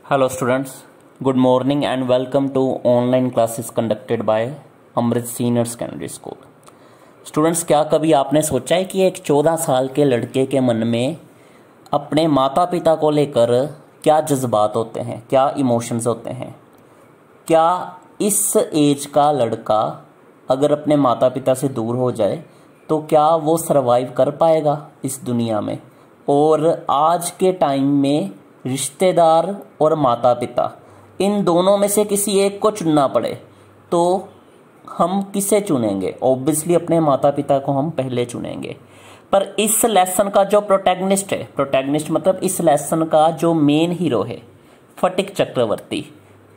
Hello students, good morning and welcome to online classes conducted by Amrit senior secondary school. Students, क्या कभी आपने सोचा है कि एक 14 साल के लड़के के मन में अपने माता पिता को लेकर क्या जज्बात होते हैं, क्या इमोशंस होते हैं? क्या इस एज का लड़का अगर अपने माता पिता से दूर हो जाए तो क्या वो सरवाइव कर पाएगा इस दुनिया में? और आज के टाइम में रिश्तेदार और माता पिता, इन दोनों में से किसी एक को चुनना पड़े तो हम किसे चुनेंगे? ऑब्वियसली अपने माता पिता को हम पहले चुनेंगे। पर इस लेसन का जो प्रोटैगनिस्ट है, प्रोटैगनिस्ट मतलब इस लेसन का जो मेन हीरो है, फटिक चक्रवर्ती,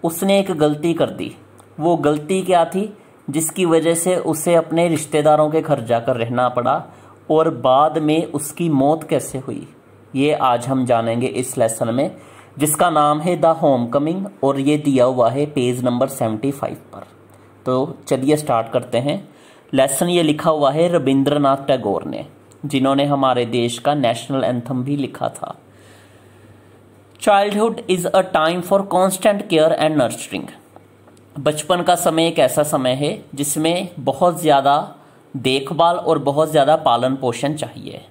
उसने एक गलती कर दी। वो गलती क्या थी जिसकी वजह से उसे अपने रिश्तेदारों के घर जाकर रहना पड़ा और बाद में उसकी मौत कैसे हुई, ये आज हम जानेंगे इस लेसन में, जिसका नाम है द होम कमिंग, और ये दिया हुआ है पेज नंबर 75 पर। तो चलिए स्टार्ट करते हैं। लेसन ये लिखा हुआ है रविंद्रनाथ टैगोर ने, जिन्होंने हमारे देश का नेशनल एंथम भी लिखा था। Childhood is a time for constant care and nurturing. बचपन का समय एक ऐसा समय है जिसमें बहुत ज़्यादा देखभाल और बहुत ज़्यादा पालन पोषण चाहिए।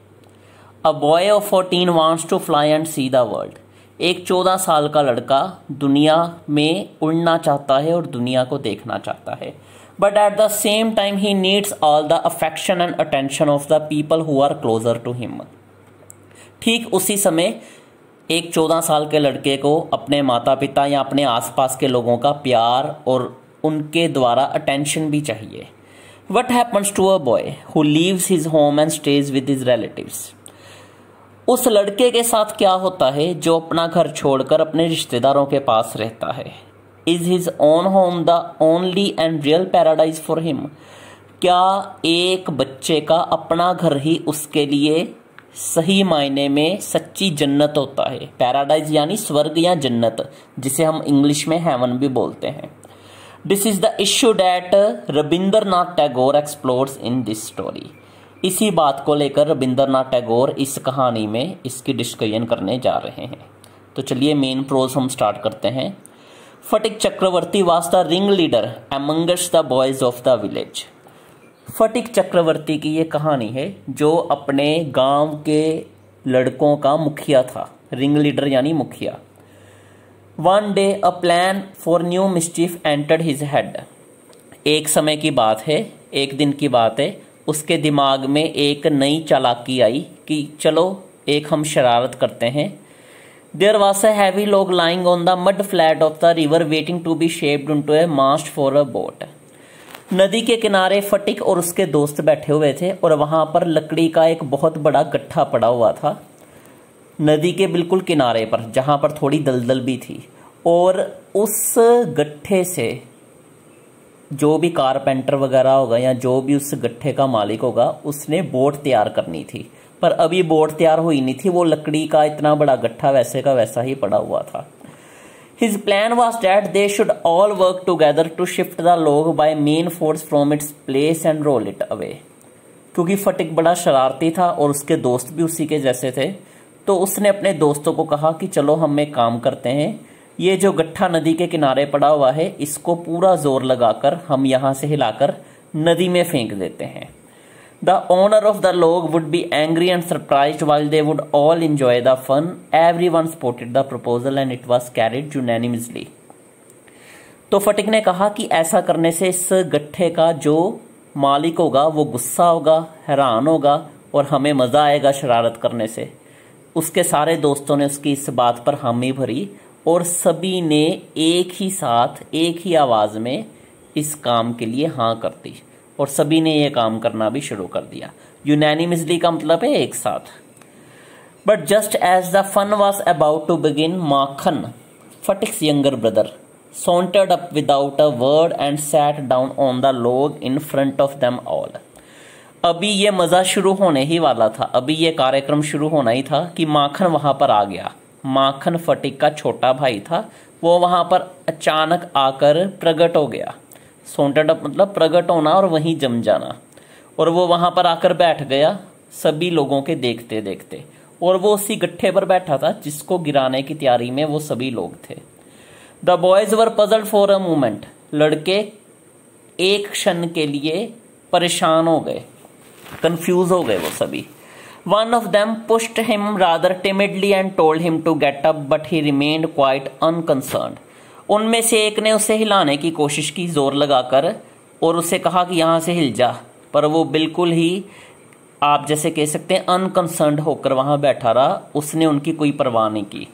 A boy of 14 wants to fly and see the world. एक 14 साल का लड़का दुनिया में उड़ना चाहता है और दुनिया को देखना चाहता है। But at the same time he needs all the affection and attention of the people who are closer to him. ठीक उसी समय एक 14 साल के लड़के को अपने माता पिता या अपने आसपास के लोगों का प्यार और उनके द्वारा अटेंशन भी चाहिए। What happens to a boy who leaves his home and stays with his relatives? उस लड़के के साथ क्या होता है जो अपना घर छोड़कर अपने रिश्तेदारों के पास रहता है? Is his own home the only and real paradise for him? क्या एक बच्चे का अपना घर ही उसके लिए सही मायने में सच्ची जन्नत होता है? पैराडाइज यानी स्वर्ग या जन्नत, जिसे हम इंग्लिश में हेवन भी बोलते हैं। This is the issue that Rabindranath Tagore explores in this story. इसी बात को लेकर रविंद्रनाथ टैगोर इस कहानी में इसकी डिस्कशन करने जा रहे हैं। तो चलिए मेन प्रोज हम स्टार्ट करते हैं। Phatik Chakravarti was the ring leader amongst the boys of the village. Phatik Chakravarti की ये कहानी है जो अपने गांव के लड़कों का मुखिया था। रिंग लीडर यानी मुखिया। One day a plan for new mischief entered his head. एक समय की बात है, एक दिन की बात है, उसके दिमाग में एक नई चालाकी आई कि चलो एक हम शरारत करते हैं। There was a heavy log lying on the mud flat of the river waiting to be shaped into a mast for a boat. नदी के किनारे फटिक और उसके दोस्त बैठे हुए थे और वहां पर लकड़ी का एक बहुत बड़ा गट्ठा पड़ा हुआ था, नदी के बिल्कुल किनारे पर, जहां पर थोड़ी दलदल भी थी। और उस गट्ठे से जो भी कारपेंटर वगैरह होगा या जो भी उस गट्ठे का मालिक होगा, उसने बोट तैयार करनी थी। पर अभी बोट तैयार हुई नहीं थी, वो लकड़ी का इतना बड़ा गट्ठा वैसे का वैसा ही पड़ा हुआ था। His plan was that they should all work together to shift the log by main force from its place and roll it away. क्योंकि फटिक बड़ा शरारती था और उसके दोस्त भी उसी के जैसे थे, तो उसने अपने दोस्तों को कहा कि चलो हम एक काम करते हैं, ये जो गट्ठा नदी के किनारे पड़ा हुआ है इसको पूरा जोर लगाकर हम यहां से हिलाकर नदी में फेंक देते हैं। The owner of the log would be angry and surprised while they would all enjoy the fun. Everyone supported the proposal and it was carried unanimously. तो फटिक ने कहा कि ऐसा करने से इस गट्ठे का जो मालिक होगा वो गुस्सा होगा, हैरान होगा और हमें मजा आएगा शरारत करने से। उसके सारे दोस्तों ने उसकी इस बात पर हामी भरी और सभी ने एक ही साथ एक ही आवाज में इस काम के लिए हाँ कर दी और सभी ने यह काम करना भी शुरू कर दिया। यूनानिमसली का मतलब है एक साथ। But just as the fun was about to begin, Makhan, Phatik's younger brother, sauntered up without a word and sat down on the log in front of them all. अभी ये मजा शुरू होने ही वाला था, अभी ये कार्यक्रम शुरू होना ही था कि माखन वहां पर आ गया। माखन फटिक का छोटा भाई था, वो वहां पर अचानक आकर प्रकट हो गया। सॉन्टेड अप मतलब प्रकट होना और वहीं जम जाना। और वो वहां पर आकर बैठ गया सभी लोगों के देखते देखते। और वो उसी गट्ठे पर बैठा था जिसको गिराने की तैयारी में वो सभी लोग थे। The boys were puzzled for a moment, लड़के एक क्षण के लिए परेशान हो गए, कंफ्यूज हो गए वो सभी। One of them pushed him rather timidly and told him to get up but he remained quite unconcerned. उनमें से एक ने उसे हिलाने की कोशिश की जोर लगाकर और उसे कहा कि यहाँ से हिल जा, पर वो बिल्कुल ही आप जैसे कह सकते हैं अनकंसर्न्ड होकर वहां बैठा रहा, उसने उनकी कोई परवाह नहीं की।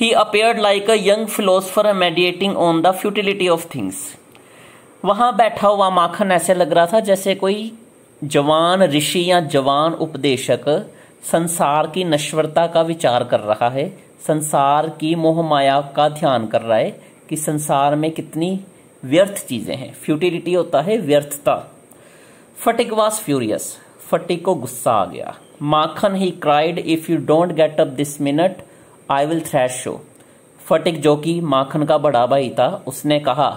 He appeared like a young philosopher meditating on the futility of things. वहां बैठा हुआ माखन ऐसे लग रहा था जैसे कोई जवान ऋषि या जवान उपदेशक संसार की नश्वरता का विचार कर रहा है, संसार की मोह माया का ध्यान कर रहा है कि संसार में कितनी व्यर्थ चीजें हैं। फ्यूटिलिटी होता है व्यर्थता। फटिक वॉज फ्यूरियस, फटिक को गुस्सा आ गया। Makhan he cried, if you don't get up this minute I will thrash you. Phatik जो कि माखन का बड़ा भाई था, उसने कहा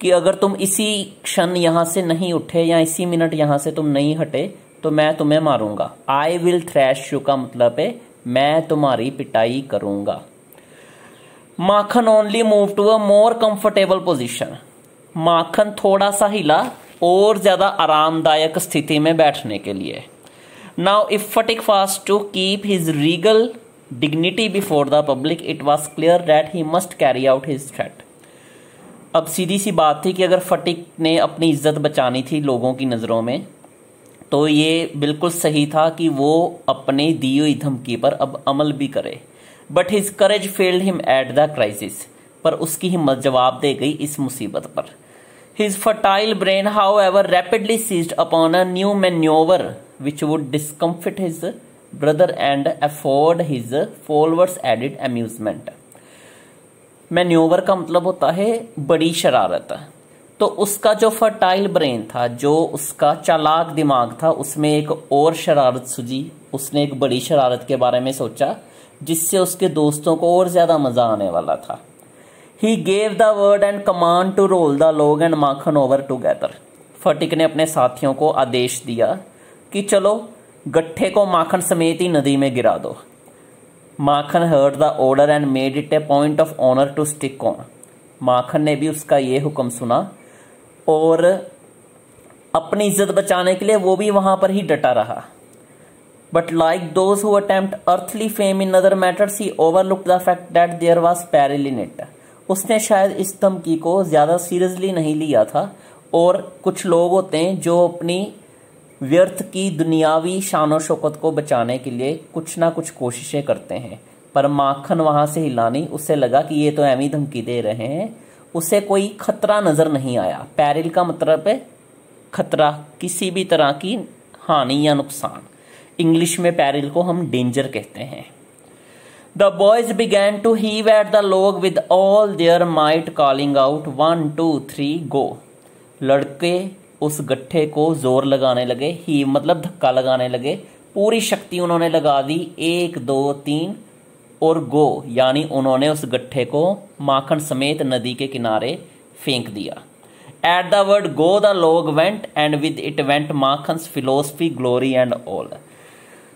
कि अगर तुम इसी क्षण यहां से नहीं उठे या इसी मिनट यहां से तुम नहीं हटे तो मैं तुम्हें मारूंगा। आई विल थ्रैश यू का मतलब है मैं तुम्हारी पिटाई करूंगा। Makhan only move to a more comfortable position, Makhan थोड़ा सा हिला और ज्यादा आरामदायक स्थिति में बैठने के लिए। Now if Phatik was to keep his regal dignity before the public it was clear that he must carry out his threat. अब सीधी सी बात थी कि अगर फटिक ने अपनी इज्जत बचानी थी लोगों की नजरों में तो ये बिल्कुल सही था कि वो अपने दी हुई धमकी पर अब अमल भी करे। But his courage failed him at the crisis, पर उसकी हिम्मत जवाब दे गई इस मुसीबत पर। His fertile brain, however, rapidly seized upon a new maneuver which would discomfit his brother and afford his followers added amusement. मैन्योवर का मतलब होता है बड़ी शरारत। तो उसका जो फर्टाइल ब्रेन था, जो उसका चालाक दिमाग था, उसमें एक और शरारत सूझी। उसने एक बड़ी शरारत के बारे में सोचा जिससे उसके दोस्तों को और ज्यादा मजा आने वाला था। He gave the word and command to roll the log and Makhan over together. फटिक ने अपने साथियों को आदेश दिया कि चलो गट्ठे को माखन समेत ही नदी में गिरा दो। माखन heard the order and made it a point of honor to stick on. माखन ने भी उसका ये हुक्म सुना और अपनी इज्जत बचाने के लिए वो भी वहां पर ही डटा रहा। But like those who attempt earthly fame in other matters, he overlooked the fact that there was peril in it. उसने शायद इस धमकी को ज्यादा सीरियसली नहीं लिया था। और कुछ लोग होते हैं जो अपनी व्यर्थ की दुनियावी शानो शौकत को बचाने के लिए कुछ ना कुछ कोशिशें करते हैं, पर माखन वहां से हिला नहीं। उसे लगा कि ये तो एवं धमकी दे रहे हैं, उसे कोई खतरा नजर नहीं आया। पैरिल का मतलब है खतरा, किसी भी तरह की हानि या नुकसान। इंग्लिश में पैरिल को हम डेंजर कहते हैं। The boys began to heave at the log with all their might, calling out 1, 2, 3, go. लड़के उस गट्ठे को जोर लगाने लगे। ही मतलब धक्का लगाने लगे, पूरी शक्ति उन्होंने लगा दी। 1, 2, 3 और गो, यानी उन्होंने उस गट्ठे को माखन समेत नदी के किनारे फेंक दिया। At the word go the log went and with it went माखन्स philosophy, glory and all.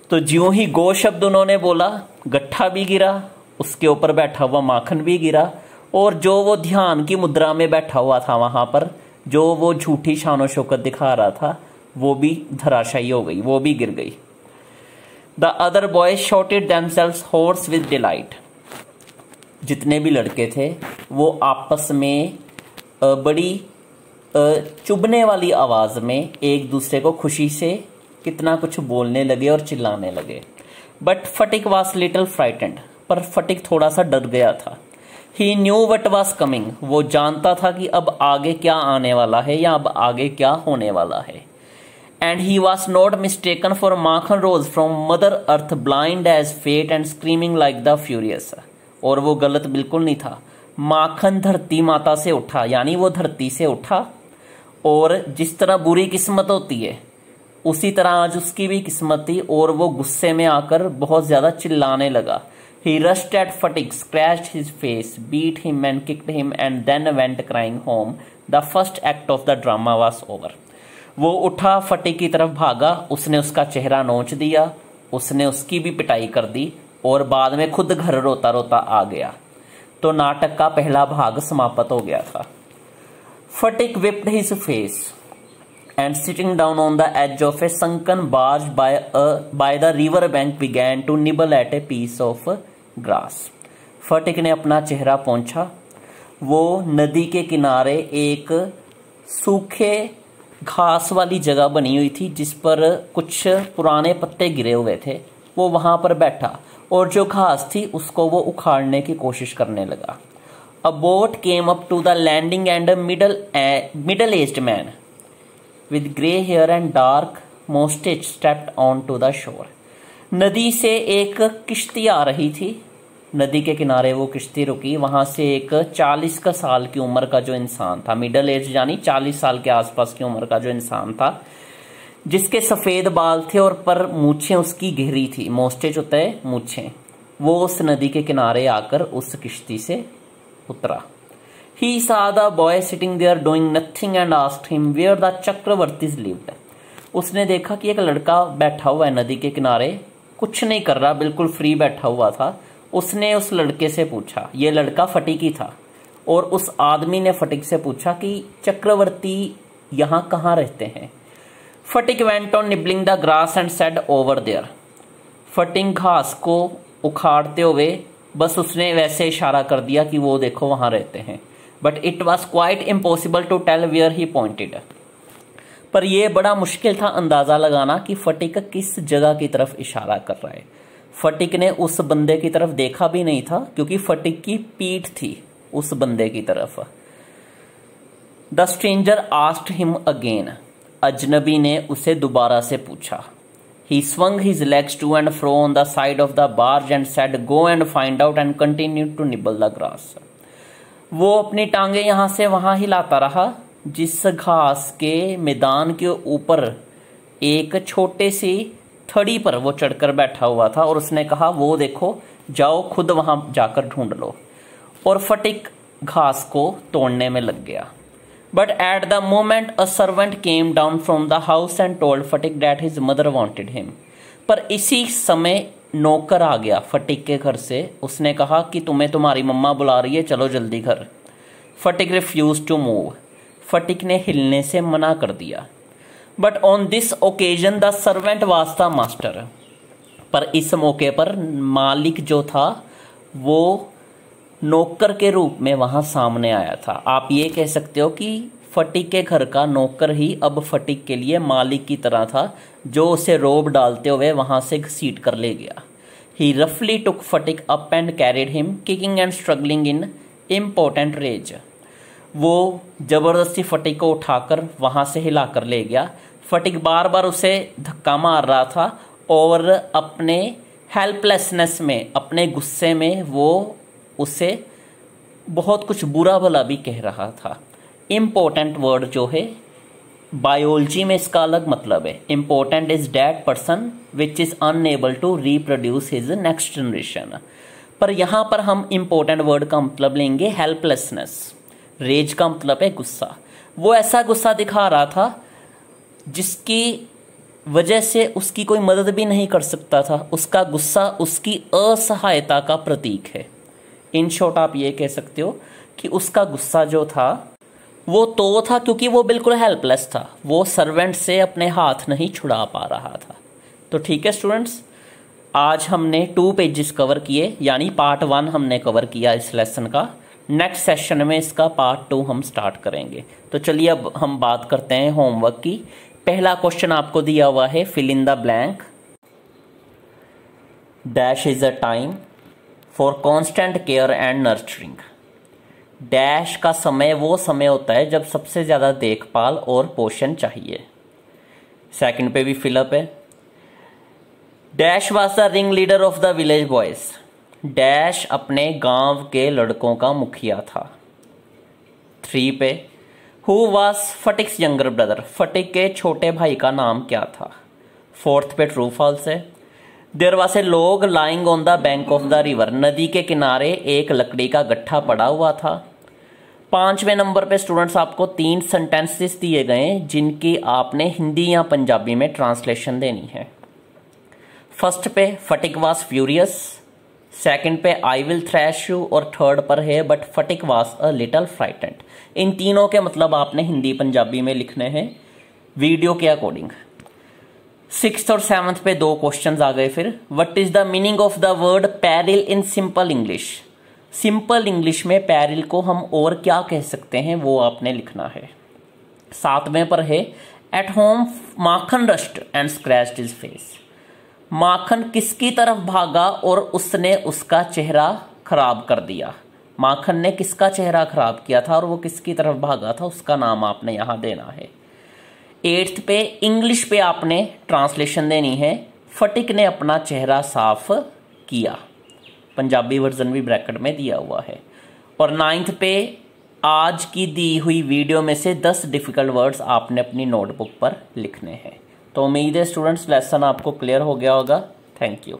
तो ज्यों ही गो शब्द उन्होंने बोला, गट्ठा भी गिरा, उसके ऊपर बैठा हुआ माखन भी गिरा, और जो वो ध्यान की मुद्रा में बैठा हुआ था वहां पर, जो वो झूठी शानो शौकत दिखा रहा था, वो भी धराशायी हो गई, वो भी गिर गई। The other boys shouted themselves hoarse with delight. जितने भी लड़के थे वो आपस में बड़ी चुभने वाली आवाज में एक दूसरे को खुशी से कितना कुछ बोलने लगे और चिल्लाने लगे। But Sphatik was little frightened, पर फटिक थोड़ा सा डर गया था। ही न्यू वट वॉज कमिंग, वो जानता था कि अब आगे क्या आने वाला है या अब आगे क्या होने वाला है। And he was not mistaken for Makhan rose from mother earth blind as fate and screaming like the furious. और वो गलत बिल्कुल नहीं था। माखन धरती माता से उठा, यानी वो धरती से उठा, और जिस तरह बुरी किस्मत होती है उसी तरह आज उसकी भी किस्मत थी, और वो गुस्से में आकर बहुत ज्यादा चिल्लाने लगा। He rushed at Fatik, scratched his face, beat him and kicked him and then went crying home. The first act of the drama was over. वो उठा फटिक की तरफ भागा, उसने उसका चेहरा नोच दिया उसने उसकी भी पिटाई कर दी और बाद में खुद घर रोता रोता आ गया। तो नाटक का पहला भाग समाप्त हो गया था। फटिक whipped his face and sitting down on the edge of a sunken barge by the river bank began to nibble at a piece of grass। फटिक ने अपना चेहरा पोंछा। वो नदी के किनारे एक सूखे घास वाली जगह बनी हुई थी जिस पर कुछ पुराने पत्ते गिरे हुए थे। वो वहां पर बैठा और जो घास थी उसको वो उखाड़ने की कोशिश करने लगा। A boat came up to the landing and a middle-aged man with grey hair and dark mustache stepped onto the shore। नदी से एक किश्ती आ रही थी। नदी के किनारे वो किश्ती रुकी। वहां से एक 40 का साल की उम्र का जो इंसान था, मिडल एज यानी 40 साल के आसपास की उम्र का जो इंसान था, जिसके सफेद बाल थे और पर मूछें उसकी गहरी थी। मोस्टेज होता है मूछें। वो उस नदी के किनारे आकर उस किश्ती से उतरा। He saw the boy sitting there doing nothing and asked him where the Chakravartis lived। उसने देखा कि एक लड़का बैठा हुआ है नदी के किनारे, कुछ नहीं कर रहा, बिल्कुल फ्री बैठा हुआ था। उसने उस लड़के से पूछा, ये लड़का फटिक ही था, और उस आदमी ने फटिक से पूछा कि चक्रवर्ती यहाँ कहाँ रहते हैं। फटिक went on nibbling the grass and said over there। फटिक घास को उखाड़ते हुए बस उसने वैसे इशारा कर दिया कि वो देखो वहां रहते हैं। But it was quite impossible to tell where he pointed. पर यह बड़ा मुश्किल था अंदाजा लगाना कि फटिक किस जगह की तरफ इशारा कर रहा है। फटिक ने उस बंदे की तरफ देखा भी नहीं था क्योंकि फटिक की पीठ थी उस बंदे की तरफ। The stranger asked him again. अजनबी ने उसे दोबारा से पूछा। He swung his legs to and fro on the side of the barge and said, "Go and find out," and continued to nibble the grass। वो अपनी टांगे यहां से वहां हिलाता रहा। जिस घास के मैदान के ऊपर एक छोटे सी थड़ी पर वो चढ़कर बैठा हुआ था, और उसने कहा, वो देखो, जाओ खुद वहां जाकर ढूंढ लो। और फटिक घास को तोड़ने में लग गया। But at the moment a servant came down from the house and told Fatik that his mother wanted him। पर इसी समय नौकर आ गया फटिक के घर से। उसने कहा कि तुम्हें तुम्हारी मम्मा बुला रही है, चलो जल्दी घर। फटिक refused to move। फटिक ने हिलने से मना कर दिया। But on this occasion the servant was the master। पर इस मौके पर मालिक जो था वो नौकर के रूप में वहां सामने आया था। आप ये कह सकते हो कि फटिक के घर का नौकर ही अब फटिक के लिए मालिक की तरह था, जो उसे रोब डालते हुए वहां से घसीट कर ले गया। ही रफली took Phatik up and carried him kicking and struggling in important rage. वो जबरदस्ती फटिक को उठाकर वहां से हिलाकर ले गया। फटिक बार बार उसे धक्का मार रहा था और अपने हेल्पलेसनेस में, अपने गुस्से में वो उससे बहुत कुछ बुरा भला भी कह रहा था। इम्पोर्टेंट वर्ड जो है बायोलॉजी में इसका अलग मतलब है। Important is that person which is unable to reproduce his next generation. पर यहां पर हम इम्पोर्टेंट वर्ड का मतलब लेंगे हेल्पलेसनेस। रेज का मतलब है गुस्सा। वो ऐसा गुस्सा दिखा रहा था जिसकी वजह से उसकी कोई मदद भी नहीं कर सकता था। उसका गुस्सा उसकी असहायता का प्रतीक है। इन शॉर्ट आप ये कह सकते हो कि उसका गुस्सा जो था वो तो था क्योंकि वो बिल्कुल हेल्पलेस था। वो सर्वेंट से अपने हाथ नहीं छुड़ा पा रहा था। तो ठीक है स्टूडेंट्स, आज हमने 2 पेजेस कवर किए, यानी पार्ट 1 हमने कवर किया इस लेसन का। नेक्स्ट सेशन में इसका पार्ट 2 हम स्टार्ट करेंगे। तो चलिए अब हम बात करते हैं होमवर्क की। पहला क्वेश्चन आपको दिया हुआ है, fill in the blank. Dash is a time for constant care and nurturing. Dash का समय वो समय होता है जब सबसे ज़्यादा देखभाल और पोषण चाहिए। सेकंड पे भी फिलअप है। Dash was the ring leader of the village boys. Dash अपने गांव के लड़कों का मुखिया था। 3 पे, who was Phatik's younger brother. Phatik के छोटे भाई का नाम क्या था। 4th पे ट्रू फॉल्स है। There was a log lying on the bank of the river. नदी के किनारे एक लकड़ी का गट्ठा पड़ा हुआ था। 5वें नंबर पे स्टूडेंट्स आपको 3 सेंटेंसेस दिए गए जिनकी आपने हिंदी या पंजाबी में ट्रांसलेशन देनी है। फर्स्ट पे फटिक वाज फ्यूरियस, सेकंड पे आई विल थ्रैश यू, और थर्ड पर है but Phatik was a little frightened. इन तीनों के मतलब आपने हिंदी पंजाबी में लिखने हैं वीडियो के अकॉर्डिंग। सिक्स्थ और सेवंथ पे दो क्वेश्चंस आ गए। फिर what is the meaning of the word peril in simple English. Simple English में पैरिल को हम और क्या कह सकते हैं वो आपने लिखना है। सातवें पर है at home Makhan rushed and scratched his face. Makhan किसकी तरफ भागा और उसने उसका चेहरा खराब कर दिया। माखन ने किसका चेहरा खराब किया था और वो किसकी तरफ भागा था, उसका नाम आपने यहां देना है। एट्थ पे इंग्लिश पे आपने ट्रांसलेशन देनी है फटिक ने अपना चेहरा साफ किया, पंजाबी वर्जन भी ब्रैकेट में दिया हुआ है। और नाइन्थ पे आज की दी हुई वीडियो में से 10 डिफिकल्ट वर्ड्स आपने अपनी नोटबुक पर लिखने हैं। तो उम्मीद है स्टूडेंट्स लेसन आपको क्लियर हो गया होगा। Thank you.